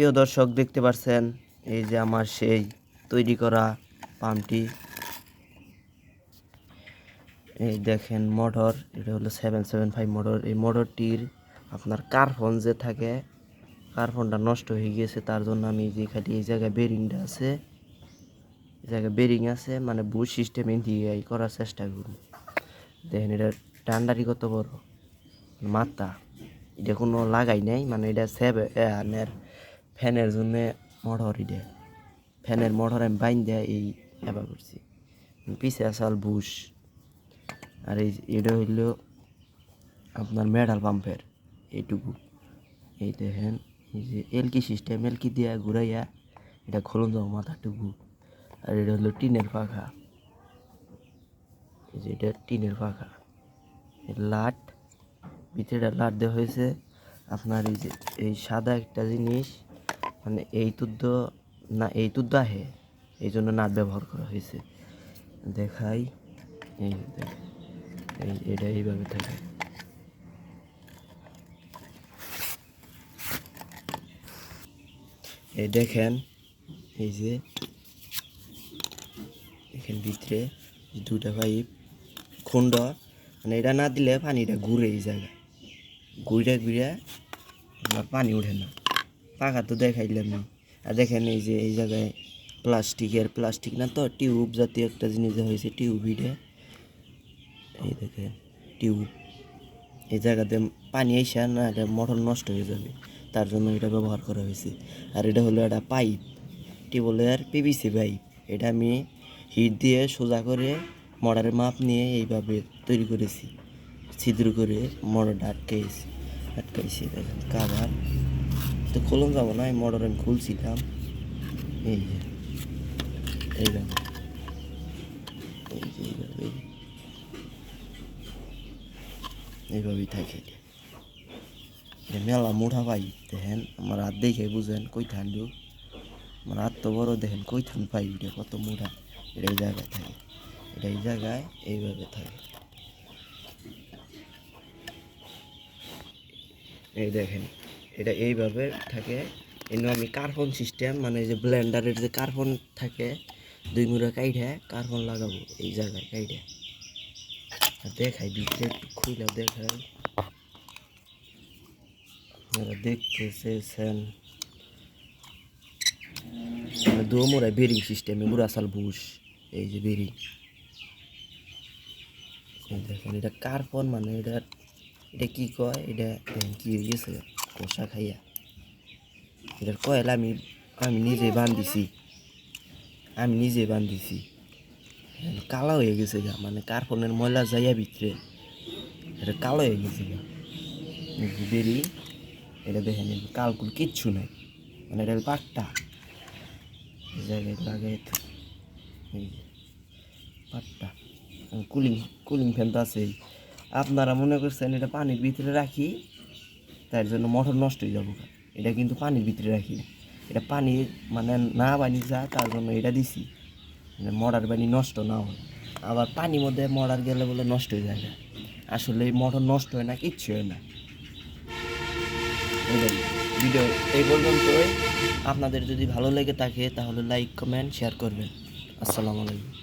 প্রিয় দর্শক দেখতে পাচ্ছেন এই যে আমার সেই তৈরি করা পাম্পটি। এই দেখেন মোটর, এটা হলো 775 মোটর। এই মোটরটির আপনার কার্বন যে থাকে, কার্বনটা নষ্ট হয়ে গিয়েছে, তার জন্য আমি যে খালি এই জায়গায় বেরিংটা আছে, এই জায়গায় বেরিং আছে, মানে বুশ সিস্টেমে দিয়ে করার চেষ্টা করি। দেখেন এটা টান্ডারি কত বড় মাথা, এটা কোনো লাগাই নাই, মানে এটা ফ্যানের জন্য মোটর। এটা ফ্যানের মোটর আমি বাইন দেয় এই এবার করছি। পিছে আসাল বুশ, আর এটা হইল আপনার মেটাল পাম্পের এইটুকু। এই দেখেন এই যে এলকি সিস্টেম, এলকি দিয়া ঘুরাইয়া এটা খোলন যাবো মাথাটুকু। আর এটা হলো টিনের পাখা, এই যে এটা টিনের পাখা। লাট ভিতরে লাট দেওয়া হয়েছে আপনার। এই যে এই সাদা একটা জিনিস, মানে এই তুদ্দ আহে, এই জন্য নাট ব্যবহার করা হয়েছে। দেখাই, এই দেখেন এটা এইভাবে থাকে। এই দেখেন এই যে এখানে ভিতরে দুটা পাইপ খুন্ড, মানে এটা না দিলে পানিটা ঘুরে এই জায়গায়, ঘুরে ঘুরে আমার পানি ওঠে না। পাখা তো দেখাইলাম না। আর দেখেন এই যে এই জায়গায় প্লাস্টিক না তো, টিউব জাতীয় একটা জিনিস হয়েছে, টিউব হিটে। এই দেখেন টিউব, এই জায়গাতে পানি এসে না এটা মোটর নষ্ট হয়ে যাবে, তার জন্য এটা ব্যবহার করা হয়েছে। আর এটা হলো একটা পাইপ, টিউবওয়েলের পিভিসি পাইপ। এটা আমি হিট দিয়ে সোজা করে মোটরের মাপ নিয়ে এইভাবে তৈরি করেছি, ছিদ্র করে মোটরটা আটকাইছি। দেখেন কাভার তো খোলন যাবো না, এই মোটর আমি খুলছিলাম। এই যে এইভাবে, এই যে এইভাবেই থাকে। মেলা মোটা পাই, দেখেন আমার হাত দেখে বুঝেন কই ঠান্ডু, আমার হাত তো বড়, দেখেন কই ঠান্ড পাই, এটা কত মোটা। এটা এই জায়গায় থাকে, এটা এই জায়গায় এইভাবে থাকে। এই দেখেন এটা এইভাবে থাকে। এনে আমি কার্বন সিস্টেম, মানে যে ব্লেন্ডারের যে কার্বন থাকে, 2 মুড়া কাইঠে কার্বন লাগাবো এই জায়গায় কাইঠে। দেখাই ভিতরে একটু খুলে দেখাই, আপনারা দেখতেছেন দোমোড়ায় বেরিং সিস্টেমে বুড়াসাল বুশ। এই যে বেরিং, দেখেন এটা কার্বন, মানে এটা কি কয়, এটা কি হয়ে গেছে কষা খাইয়া। এটার কয়েল আমি নিজে বান্ধিছি, কালো হয়ে গেছে গা, মানে কার্বনের ময়লা যাইয়া ভিতরে এটা কালো হয়ে গেছে গা। বেরিং, এটা দেখেন কালকুল কিচ্ছু নাই, মানে এটা পাট্টা জায়গায় লাগাই, এই যে পাট্টা। কুলিং ফ্যান তো আছেই। আপনারা মনে করছেন এটা পানির ভিতরে রাখি তার জন্য মোটর নষ্ট হয়ে যাবো, এটা কিন্তু পানির ভিতরে রাখি না, এটা পানি মানে না বানি যা, তার জন্য এটা দিছি, মানে মোটর পানি নষ্ট না হয়। আবার পানির মধ্যে মোটর গেলে বলে নষ্ট হয়ে যায় না, আসলে এই মোটর নষ্ট হয় না, কিচ্ছু হয় না। ভিডিও এই পর্যন্তই। আপনাদের যদি ভালো লেগে থাকে তাহলে লাইক কমেন্ট শেয়ার করবেন। আসসালামু আলাইকুম।